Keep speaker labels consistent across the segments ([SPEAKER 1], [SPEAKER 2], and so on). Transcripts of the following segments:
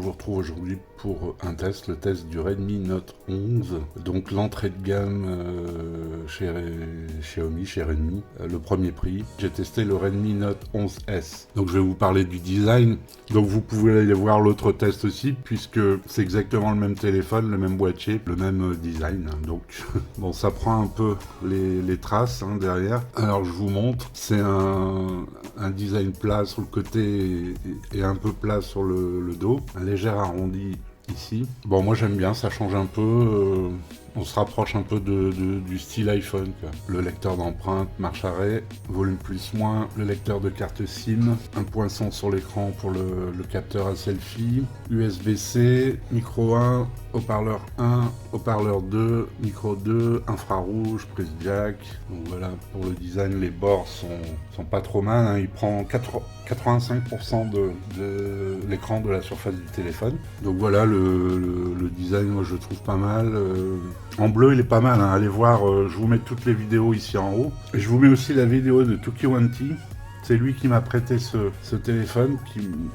[SPEAKER 1] vous retrouve aujourd'hui pour un test, le test du Redmi Note 11, donc l'entrée de gamme chez Xiaomi, chez Redmi, le premier prix. J'ai testé le Redmi Note 11S, donc je vais vous parler du design, donc vous pouvez aller voir l'autre test aussi, puisque c'est exactement le même téléphone, le même boîtier, le même design, donc bon, ça prend un peu les traces derrière. Alors je vous montre, c'est un design plat sur le côté et un peu plat sur le dos, un léger arrondi ici. Bon, moi j'aime bien, ça change un peu, on se rapproche un peu du style iPhone, quoi. Le lecteur d'empreintes, marche arrêt, volume plus moins, le lecteur de carte SIM, un poinçon sur l'écran pour le capteur à selfie, USB-C, micro 1, haut-parleur 1, haut-parleur 2, micro 2, infrarouge, prise jack. Donc voilà, pour le design, les bords sont pas trop mal, il prend 85% de l'écran de la surface du téléphone. Donc voilà, le design, moi je le trouve pas mal. En bleu, il est pas mal, allez voir, je vous mets toutes les vidéos ici en haut. Et je vous mets aussi la vidéo de Tukiwanti. C'est lui qui m'a prêté ce téléphone,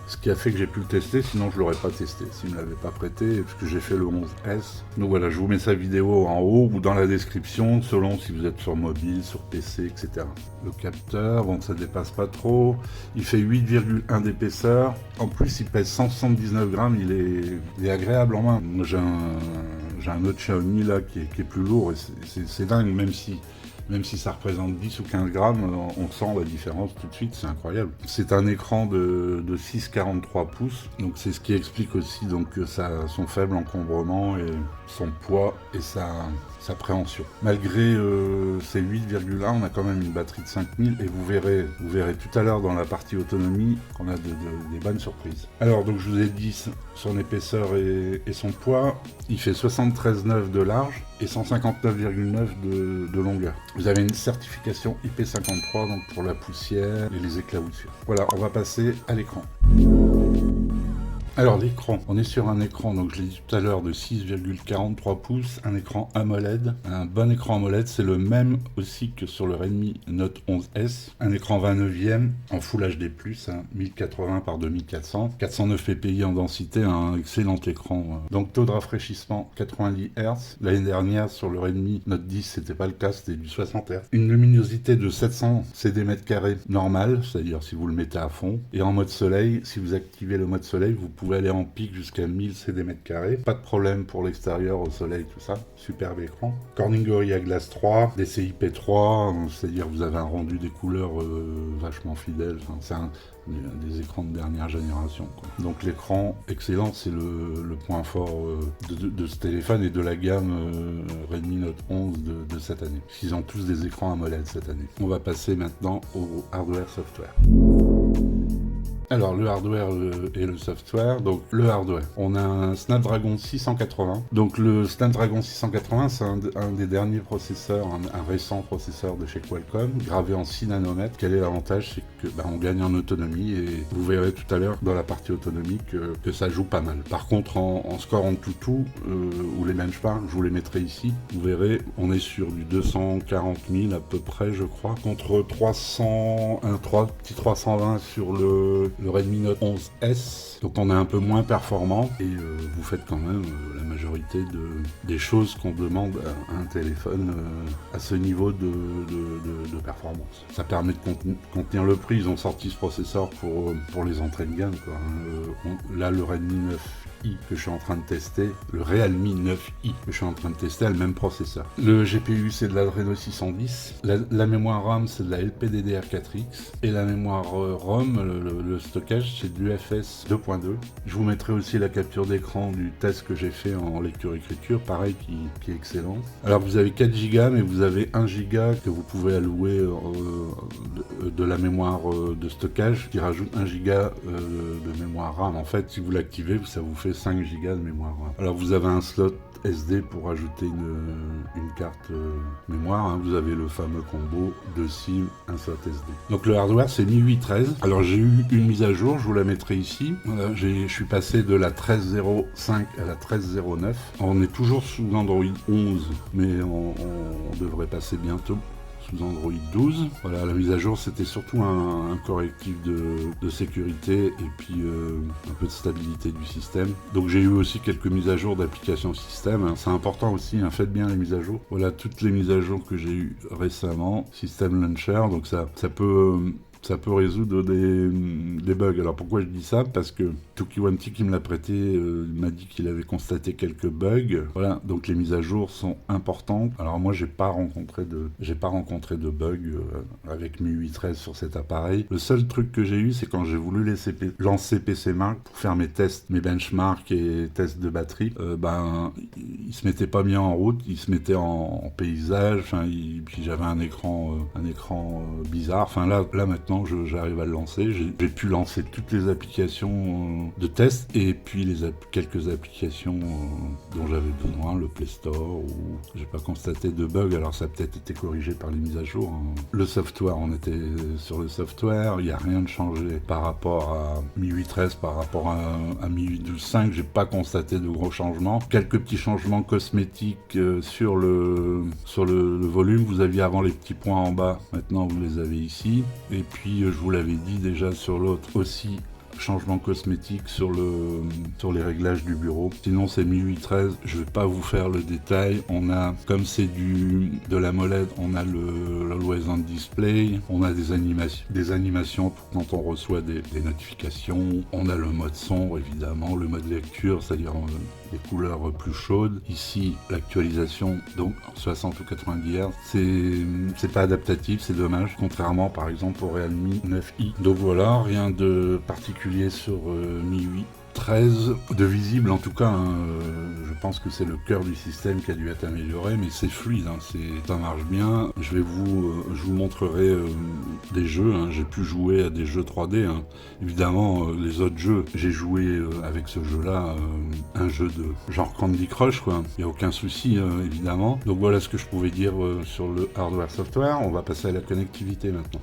[SPEAKER 1] ce qui a fait que j'ai pu le tester, sinon je ne l'aurais pas testé, s'il ne me l'avait pas prêté, parce que j'ai fait le 11S. Donc voilà, je vous mets sa vidéo en haut ou dans la description, selon si vous êtes sur mobile, sur PC, etc. Le capteur, bon, ça dépasse pas trop, il fait 8,1 d'épaisseur, en plus il pèse 179 grammes, il est agréable en main. Moi j'ai un autre Xiaomi là qui est plus lourd, et c'est dingue, même si ça représente 10 ou 15 grammes, on sent la différence tout de suite, c'est incroyable. C'est un écran de 6,43 pouces, donc c'est ce qui explique aussi donc, son faible encombrement et son poids et sa préhension. Malgré ces 8,1, on a quand même une batterie de 5000 et vous verrez tout à l'heure dans la partie autonomie qu'on a des bonnes surprises. Alors donc je vous ai dit son épaisseur et son poids, il fait 73,9 de large et 159,9 de longueur. Vous avez une certification IP53 donc pour la poussière et les éclaboussures. Voilà, on va passer à l'écran. Alors l'écran, on est sur un écran, donc je l'ai dit tout à l'heure, de 6,43 pouces, un écran AMOLED. Un bon écran AMOLED, c'est le même aussi que sur le Redmi Note 11S. Un écran 29e en Full HD+, 1080 par 2400, 409 ppi en densité, un excellent écran. Donc taux de rafraîchissement 90 Hz. L'année dernière sur le Redmi Note 10, c'était pas le cas, c'était du 60 Hz. Une luminosité de 700 cm² normale, c'est-à-dire si vous le mettez à fond. Et en mode soleil, si vous activez le mode soleil, vous pouvez aller en pic jusqu'à 1000 cm². Pas de problème pour l'extérieur, au soleil, tout ça. Superbe écran. Corning Gorilla Glass 3, DCI-P3, c'est-à-dire vous avez un rendu des couleurs vachement fidèle. Enfin, c'est des écrans de dernière génération, quoi. Donc l'écran, excellent, c'est le point fort de ce téléphone et de la gamme Redmi Note 11 de cette année. Ils ont tous des écrans AMOLED cette année. On va passer maintenant au hardware-software. Alors le hardware et le software, donc le hardware, on a un Snapdragon 680, donc le Snapdragon 680 c'est un des derniers processeurs, un récent processeur de chez Qualcomm, gravé en 6 nanomètres. Quel est l'avantage? C'est que on gagne en autonomie et vous verrez tout à l'heure dans la partie autonomie que ça joue pas mal. Par contre en score en tout, ou les benchmarks, je vous les mettrai ici, vous verrez, on est sur du 240 000 à peu près je crois, contre 320 sur le Redmi Note 11S, donc on est un peu moins performant et vous faites quand même la majorité des choses qu'on demande à un téléphone à ce niveau de performance. Ça permet de contenir le prix. Ils ont sorti ce processeur pour les entrées de gamme, quoi. Là le Redmi 9i que je suis en train de tester, le Realme 9i que je suis en train de tester a le même processeur. Le GPU c'est de l'Adreno 610, la mémoire RAM c'est de la LPDDR4X et la mémoire ROM, le stockage c'est de l'UFS 2.2. Je vous mettrai aussi la capture d'écran du test que j'ai fait en lecture-écriture, pareil qui est excellent. Alors vous avez 4 Go mais vous avez 1 Go que vous pouvez allouer de la mémoire de stockage qui rajoute 1 Go de mémoire RAM. En fait si vous l'activez ça vous fait 5 Go de mémoire RAM. Alors vous avez un slot SD pour ajouter une carte mémoire, vous avez le fameux combo 2 SIM, un slot SD. Donc le hardware c'est MIUI 13. Alors j'ai eu une mise à jour, je vous la mettrai ici. Voilà, je suis passé de la 13.05 à la 13.09. On est toujours sous Android 11, mais on devrait passer bientôt sous Android 12. Voilà, la mise à jour c'était surtout un correctif de sécurité et puis un peu de stabilité du système. Donc j'ai eu aussi quelques mises à jour d'applications système. C'est important aussi, faites bien les mises à jour. Voilà toutes les mises à jour que j'ai eues récemment. System Launcher, donc ça peut résoudre des bugs. Alors pourquoi je dis ça? Parce que Tukiwanti qui me l'a prêté m'a dit qu'il avait constaté quelques bugs. Voilà, donc les mises à jour sont importantes. Alors moi j'ai pas rencontré de bugs avec MIUI 13 sur cet appareil. Le seul truc que j'ai eu, c'est quand j'ai voulu lancer PC Mark pour faire mes tests, mes benchmarks et tests de batterie, il se mettait pas bien en route, il se mettait en paysage, puis j'avais un écran bizarre. Enfin là maintenant j'arrive à le lancer. J'ai pu lancer toutes les applications de test et puis quelques applications dont j'avais besoin, le Play Store, où j'ai pas constaté de bug. Alors ça a peut-être été corrigé par les mises à jour. Le software, on était sur le software, il n'y a rien de changé par rapport à MIUI 13, par rapport à MIUI 12.5, j'ai pas constaté de gros changements. Quelques petits changements cosmétiques sur le volume. Vous aviez avant les petits points en bas, maintenant vous les avez ici. Et puis je vous l'avais dit déjà sur l'autre aussi, changement cosmétique sur les réglages du bureau. Sinon c'est MIUI 13, je vais pas vous faire le détail. On a, comme c'est de la MOLED, on a l'Always On Display, on a des animations quand on reçoit des notifications, on a le mode son évidemment, le mode lecture, c'est-à-dire des couleurs plus chaudes. Ici l'actualisation, donc 60 ou 90 Hz, c'est pas adaptatif, c'est dommage, contrairement par exemple au Realme 9i. Donc voilà, rien de particulier sur MIUI 13 de visible en tout cas. Je pense que c'est le cœur du système qui a dû être amélioré, mais c'est fluide, ça marche bien. Je vous montrerai des jeux. J'ai pu jouer à des jeux 3D. Évidemment, les autres jeux, j'ai joué avec ce jeu-là, un jeu de genre Candy Crush, quoi. Il n'y a aucun souci, évidemment. Donc voilà ce que je pouvais dire sur le hardware-software. On va passer à la connectivité maintenant.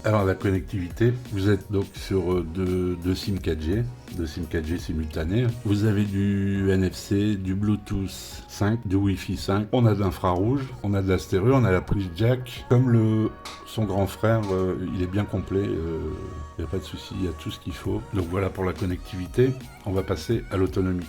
[SPEAKER 1] Alors la connectivité, vous êtes donc sur deux SIM 4G, deux SIM 4G simultanés. Vous avez du NFC, du Bluetooth 5, du Wi-Fi 5. On a de l'infrarouge, on a de la stéréo, on a la prise jack. Comme son grand frère, il est bien complet, il n'y a pas de souci, il y a tout ce qu'il faut. Donc voilà pour la connectivité. On va passer à l'autonomie.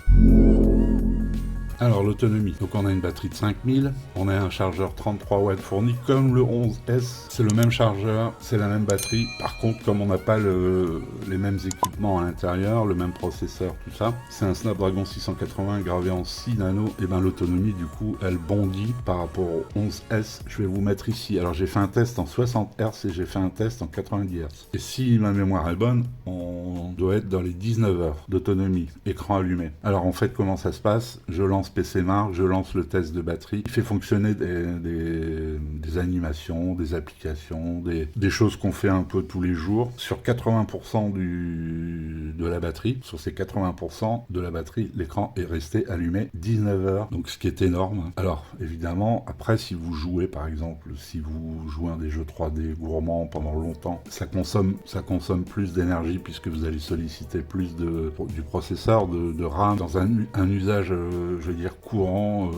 [SPEAKER 1] Alors l'autonomie, donc on a une batterie de 5000, on a un chargeur 33 watts fourni comme le 11S, c'est le même chargeur, c'est la même batterie. Par contre, comme on n'a pas les mêmes équipements à l'intérieur, le même processeur, tout ça, c'est un Snapdragon 680 gravé en 6 nano, et ben l'autonomie du coup elle bondit par rapport au 11S. Je vais vous mettre ici, alors j'ai fait un test en 60 Hz et j'ai fait un test en 90 Hz. Et si ma mémoire est bonne, on doit être dans les 19 heures d'autonomie, écran allumé. Alors en fait comment ça se passe? Je lance PC Mark, je lance le test de batterie, il fait fonctionner des animations, des applications, des choses qu'on fait un peu tous les jours. Sur 80% de la batterie, sur ces 80% de la batterie, l'écran est resté allumé 19 heures, donc ce qui est énorme. Alors évidemment, après si vous jouez par exemple, si vous jouez à des jeux 3D gourmands pendant longtemps, ça consomme plus d'énergie puisque vous allez solliciter plus du processeur, de RAM, dans un usage, je veux dire, courant,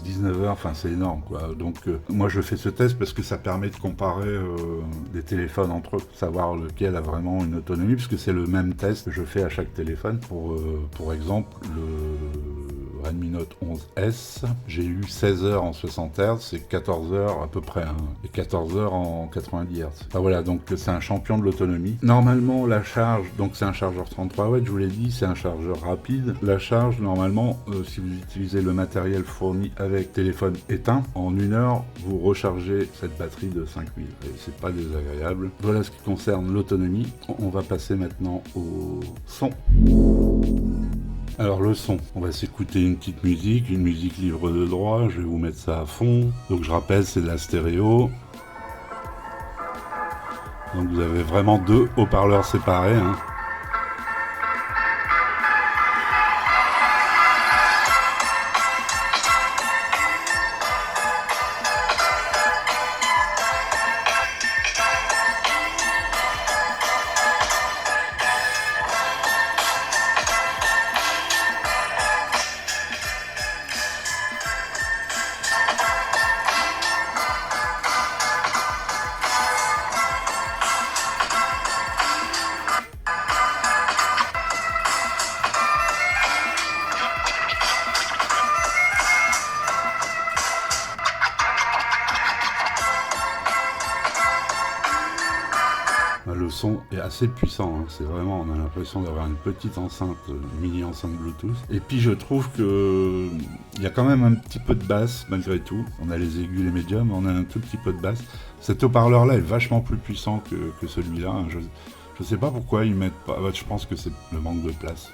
[SPEAKER 1] 19 heures, enfin c'est énorme quoi. Donc moi je fais ce test parce que ça permet de comparer des téléphones entre eux, savoir lequel a vraiment une autonomie, puisque c'est le même test que je fais à chaque téléphone. Pour exemple, le Redmi Note 11S, j'ai eu 16 heures en 60 Hz et 14 heures à peu près, et 14 heures en 90 Hz. Enfin voilà, donc c'est un champion de l'autonomie. Normalement la charge, donc c'est un chargeur 33 watts, je vous l'ai dit, c'est un chargeur rapide. La charge normalement, si vous utilisez le matériel fourni avec téléphone éteint, en 1 heure vous rechargez cette batterie de 5000, et c'est pas désagréable. Voilà ce qui concerne l'autonomie. On va passer maintenant au son. Alors le son, on va s'écouter une petite musique, une musique libre de droit, je vais vous mettre ça à fond. Donc je rappelle, c'est de la stéréo. Donc vous avez vraiment deux haut-parleurs séparés. son est assez puissant, hein. C'est vraiment, on a l'impression d'avoir une petite enceinte, mini enceinte Bluetooth. Et puis je trouve que il y a quand même un petit peu de basse malgré tout. On a les aigus, les médiums, on a un tout petit peu de basse. Cet haut-parleur là est vachement plus puissant que celui-là, hein. Je sais pas pourquoi ils mettent pas. Je pense que c'est le manque de place.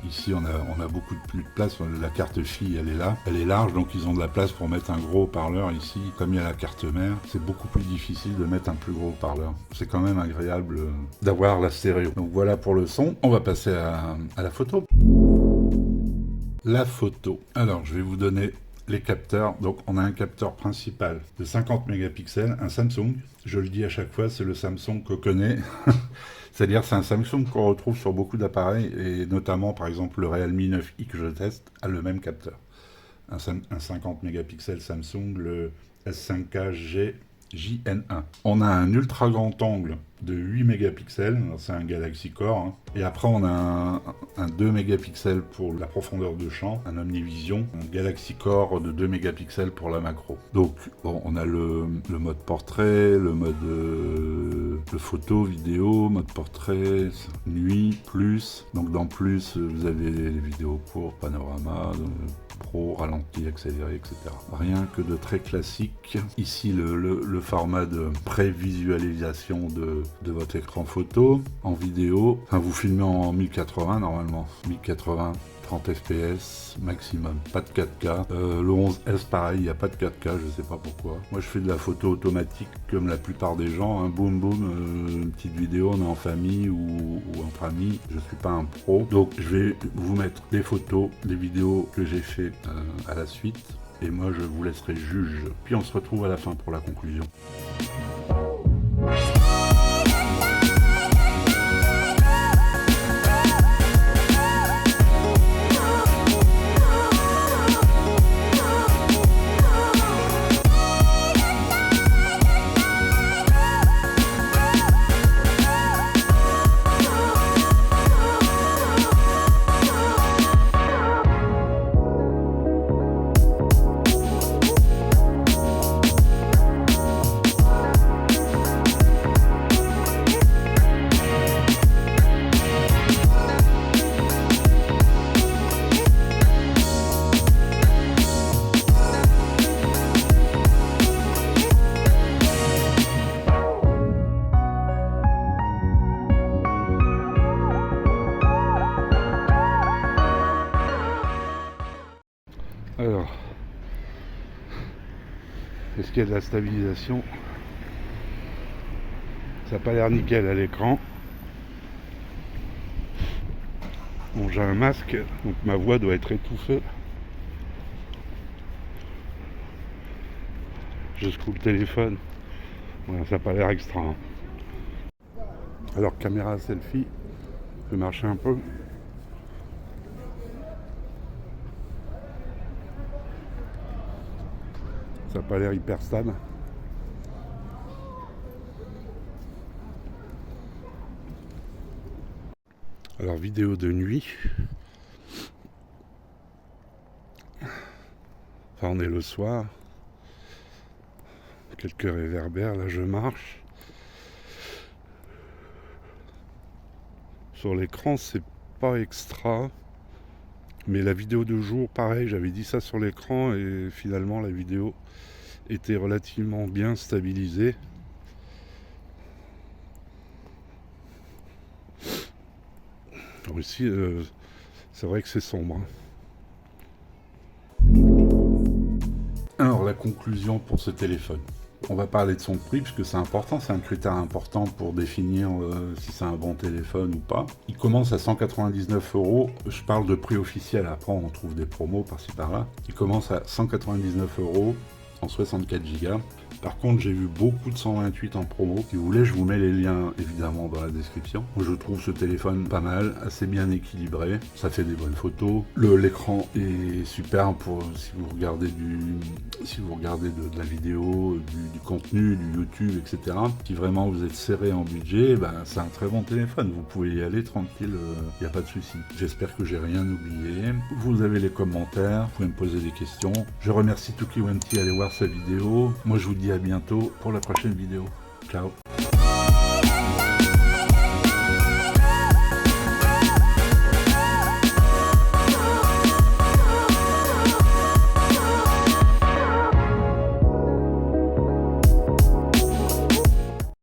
[SPEAKER 1] Ici, on a beaucoup plus de place. La carte fille, elle est là. Elle est large, donc ils ont de la place pour mettre un gros haut-parleur ici. Comme il y a la carte mère, c'est beaucoup plus difficile de mettre un plus gros haut-parleur. C'est quand même agréable d'avoir la stéréo. Donc voilà pour le son. On va passer à la photo. La photo. Alors, je vais vous donner les capteurs. Donc on a un capteur principal de 50 mégapixels, un Samsung. Je le dis à chaque fois, c'est le Samsung qu'on connaît. C'est-à-dire c'est un Samsung qu'on retrouve sur beaucoup d'appareils, et notamment par exemple le Realme 9i que je teste a le même capteur. Un 50 mégapixels Samsung, le S5K JN1. On a un ultra grand angle de 8 mégapixels, c'est un Galaxy Core, hein. Et après on a un 2 mégapixels pour la profondeur de champ, un Omnivision, un Galaxy Core de 2 mégapixels pour la macro. Donc bon, on a le mode portrait, le mode de photo, vidéo, mode portrait, nuit, plus. Donc dans plus, vous avez les vidéos courtes, panorama, pro, ralenti, accéléré, etc. Rien que de très classique. Ici le format de prévisualisation de votre écran photo. En vidéo, enfin vous filmez en 1080 normalement, 1080, 30 fps maximum, pas de 4K. Le 11S pareil, il n'y a pas de 4K, je sais pas pourquoi. Moi je fais de la photo automatique comme la plupart des gens, hein. Boum boum, une petite vidéo, on est en famille ou entre amis, je suis pas un pro. Donc je vais vous mettre les photos, les vidéos que j'ai fait à la suite, et moi je vous laisserai juge. Puis on se retrouve à la fin pour la conclusion. Alors, est-ce qu'il y a de la stabilisation? Ça n'a pas l'air nickel à l'écran. Bon, j'ai un masque, donc ma voix doit être étouffée. Je secoue le téléphone. Voilà, ça n'a pas l'air extra, hein. Alors, caméra selfie, je vais marcher un peu. Ça n'a pas l'air hyper stable. Alors vidéo de nuit. Enfin on est le soir. Quelques réverbères, là je marche. Sur l'écran c'est pas extra. Mais la vidéo de jour, pareil, j'avais dit ça sur l'écran et finalement la vidéo était relativement bien stabilisée. Alors ici, c'est vrai que c'est sombre, hein. Alors la conclusion pour ce téléphone. On va parler de son prix, puisque c'est important, c'est un critère important pour définir si c'est un bon téléphone ou pas. Il commence à 199 €, je parle de prix officiel, après on trouve des promos par-ci par-là. Il commence à 199 € en 64 Go. Par contre, j'ai vu beaucoup de 128 en promo. Si vous voulez, je vous mets les liens évidemment dans la description. Moi, je trouve ce téléphone pas mal, assez bien équilibré. Ça fait des bonnes photos. L'écran est super pour si vous regardez de la vidéo, du contenu, du YouTube, etc. Si vraiment vous êtes serré en budget, ben, c'est un très bon téléphone. Vous pouvez y aller tranquille, il n'y a pas de souci. J'espère que j'ai rien oublié. Vous avez les commentaires, vous pouvez me poser des questions. Je remercie Tuki Wenti, allez voir sa vidéo. Moi, je vous dis à bientôt pour la prochaine vidéo. Ciao.